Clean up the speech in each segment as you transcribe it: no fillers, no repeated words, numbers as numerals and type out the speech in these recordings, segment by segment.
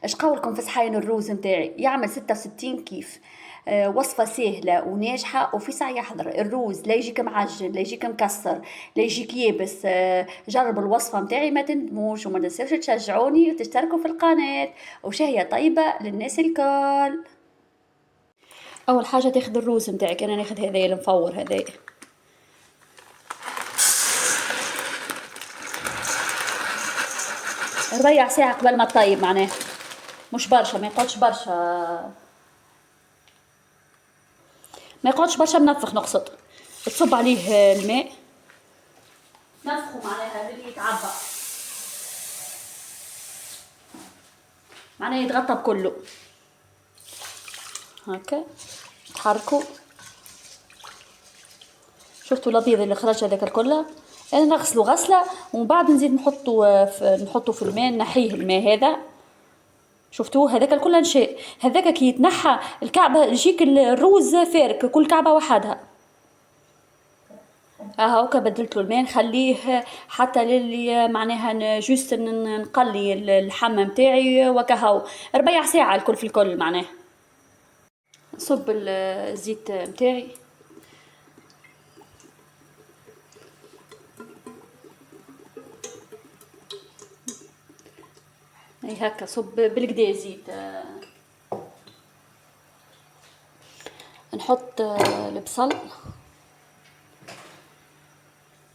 اش قولكم في صحاين الروز متاعي؟ يعمل 66 كيف. وصفة سهلة وناجحة وفي ساعة يحضر. الروز لا يجيك معجن لا يجيك مكسر لا يجيك يابس. جربوا الوصفة متاعي ما تندموش، وما تنسوش تشجعوني وتشتركوا في القناة. وشهية طيبة للناس الكل. اول حاجة تاخذ الروز متاعك، انا ناخذ هذايا المفور هذايا. ربيع ساعة قبل ما تطيب معناه، مش برشا، ما يقعدش برشا، ما يقعدش برشا منفخ نقصد. تصب عليه الماء، نفخه معناها اللي يتعبى، معناه يتغطى بكله هكا. تحركوا، شفتوا الابيض اللي خرج هذاك الكل؟ انا نغسله غسله ومن بعد نزيد نحطه في الماء، نحيه الماء هذا. شفتوه هذاك الكل نشاء، هذاك كي يتنحى الكعبه يجيك الروز فارك كل كعبه وحدها. هاكا بدلت له الماء، نخليه حتى للي معناها جوست نقلي اللحم نتاعي وكهو. ربيع ساعه الكل في الكل معناه. نصب الزيت نتاعي، اي هكا صب بالكدا زيت. نحط البصل،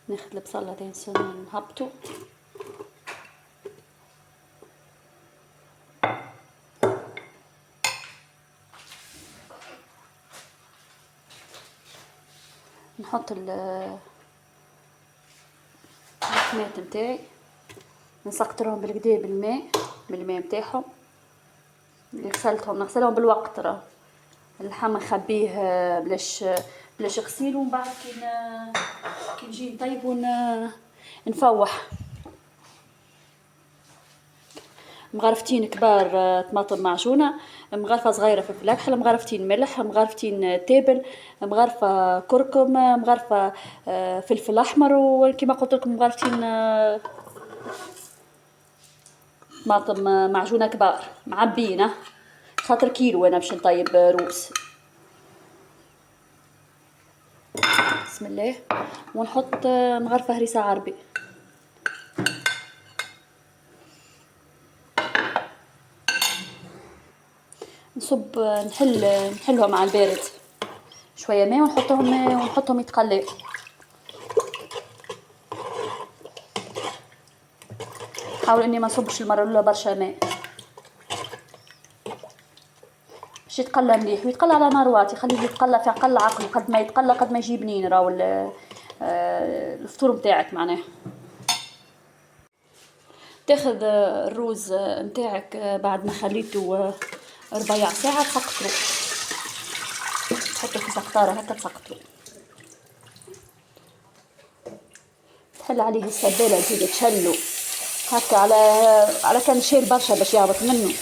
ناخذ البصل هذا نهبطو، نحط اللحمات نتاعي، نسقطرهم بالكدا بالماء نتاعهم اللي غسلتهم، نغسلهم بالوقت. راه اللحم نخبيه بلاش غسيل، ومن بعد كي نجي نطيب نفوح. مغرفتين كبار طماطم معجونه، مغرفه صغيره فلفل اكحل، مغرفتين ملح، مغرفتين تابل، مغرفه كركم، مغرفه فلفل احمر، وكما قلت لكم مغرفتين طماطم معجونه كبار معبينه، خاطر كيلو انا باش نطيب روز. بسم الله. ونحط مغرفه هريسه عربي، نصب نحلهم مع البارد شويه ماء، ونحطهم يتقلوا. حاول اني ما نصبش المره الاولى برشا ماء باش يتقلى مليح، ويتقلى على نار واطي، خليه يتقلى في اقل عقل، قد ما يتقلى قد ما يجي بنين راهو الفطور نتاعك معناه. تاخذ الروز نتاعك بعد ما خليته ربيع ساعه، تسقطو، تحطو في سقطاره هكا تسقطو، تحل عليه السباله تزيد تشلو هكا على كان شيل برشا باش يهبط منه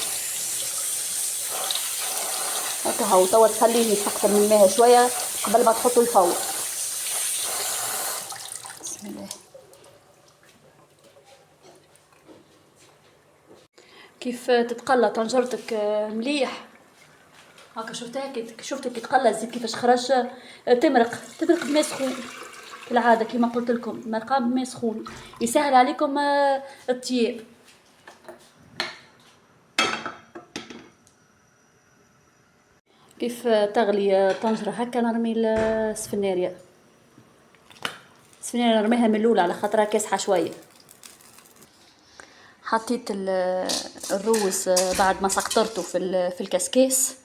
هكا. هاو توا تخليه يسقطر من الماء شويه قبل ما تحطو الفور. بسم الله. كيف تتقلى طنجرتك مليح هاكا، شفتها شفتوا كي تقلى الزيت كيفاش خرج. تمرق بماء سخون العاده كما قلت لكم، مرقه بماء سخون يسهل عليكم الطياب. كيف تغلي طنجره هكا، نرمي السفناريه نرميها من الاولى على خاطرها كاسحه شويه. حطيت الروز بعد ما سقطرته في الكسكاس،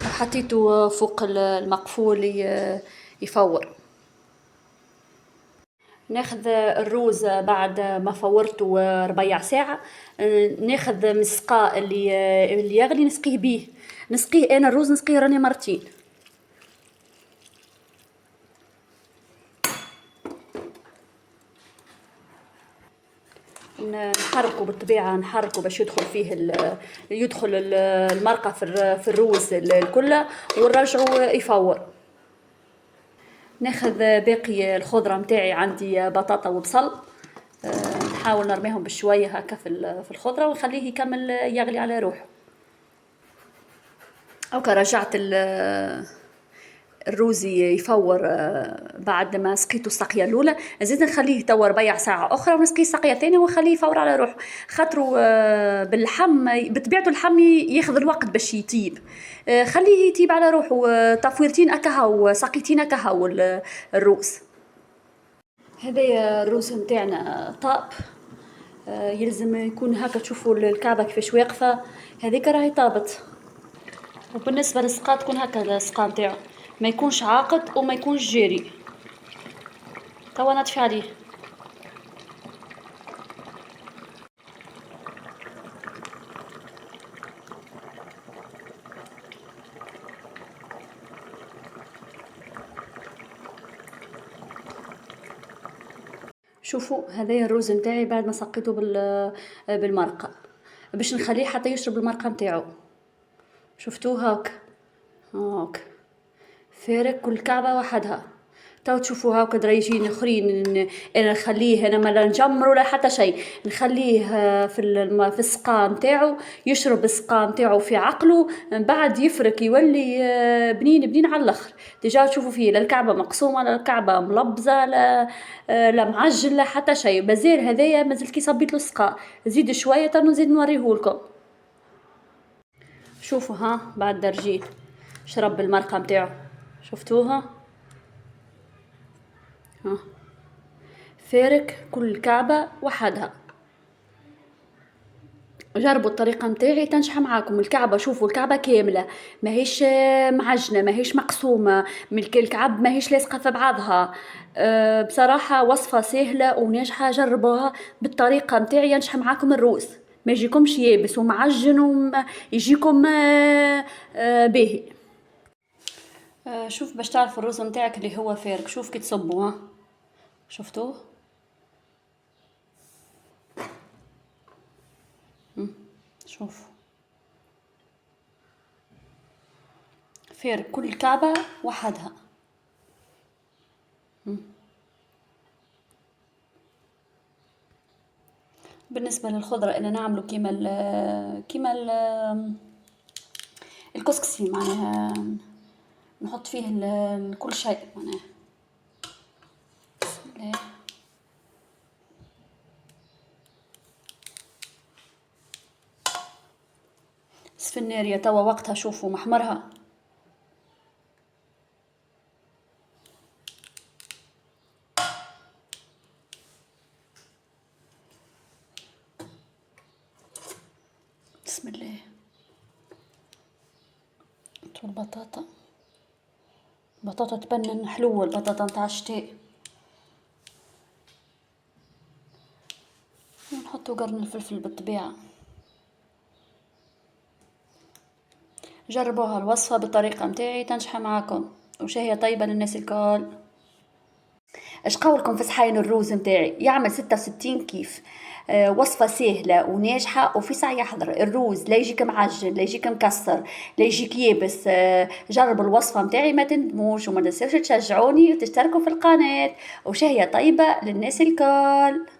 وحطيته فوق المقفول يفور. ناخذ الروز بعد ما فورته ربيع ساعة، ناخذ مسقاء اللي يغلي نسقيه بيه. نسقيه انا الروز نسقيه راني مرتين. نحركه بالطبيعة، نحركه باش يدخل المرقة في الروز الكل، ونرجعه يفور. ناخذ باقي الخضرة متاعي، عندي بطاطا وبصل، نحاول نرميهم بشوية هكا في الخضرة ونخليه يكمل يغلي على روحه. أوكا رجعت الروز يفور بعد ما سقيته السقيه الاولى، زيد نخليه يتور ربيع ساعه اخرى ونسقيه السقيه الثانيه ونخليه يفور على روحه، خاطرو باللحم بطبيعته اللحم ياخذ الوقت باش يطيب. خليه يطيب على روحه، تفويرتين اكاهو سقيتين اكاهو الروز. هذايا الروز نتاعنا طاب، يلزم يكون هكا تشوفوا الكعبه كيفاش واقفه، هذيك راهي طابت. وبالنسبه للسقا تكون هكا السقا نتاعو، ما يكونش عاقد وما يكونش جاري. توا نطفي عليه. شوفوا هذايا الروز نتاعي بعد ما سقيته بالمرقه، باش نخليه حتى يشرب المرقه نتاعو. شفتوه هاك فارق كل كعبه وحدها. تو تشوفوا هاكا دريجين اخرين انا نخليه، انا ما نجمر ولا حتى شيء، نخليه في السقا نتاعو يشرب السقا نتاعو في عقله، من بعد يفرك يولي بنين على الاخر. ديجا تشوفوا فيه لا الكعبه مقسومه لا الكعبه ملبزه لا معجن لا حتى شيء. بزير هذايا مازلت كي صبيت له السقا، زيد شويه نزيد نوريهولكم. شوفوا بعد درجين شرب المرقه نتاعو، شفتوها فارق كل كعبة وحدها. جربوا الطريقة نتاعي تنجح معاكم. الكعبة شوفوا الكعبة كاملة ماهيش معجنة ماهيش مقسومة، من الكعب ماهيش لاصقة في بعضها. بصراحة وصفة سهلة وناجحة، جربوها بالطريقة نتاعي ينجح معاكم الروز، ما يجيكمش يابس ومعجن يجيكم باهي. شوف باش تعرف الرز نتاعك اللي هو فارق، شوف كي تصبوا شفتوه شوف فارق كل كعبة وحدها. بالنسبة للخضرة أنا نعمله كيما الكسكسي، معناها نحط فيه كل شيء معناها. بسم الله. سفنارية توا وقتها، شوفوا محمرها. بسم الله. البطاطا تبنن حلوة، البطاطا نتاع الشتاء. ونحطو قرن الفلفل بالطبيعة. جربوها الوصفة بالطريقة نتاعي تنجح معاكم، وشهية طيبة للناس الكل. اش قولكم في صحين الروز نتاعي؟ يعمل 66 كيف. وصفة سهلة وناجحة وفي ساعة يحضر. الروز لا يجيك معجن لا يجيك مكسر لا يجيك يابس. جربوا الوصفة نتاعي ما تندموش، وما تنسوش تشجعوني وتشتركوا في القناة، وشهية طيبة للناس الكل.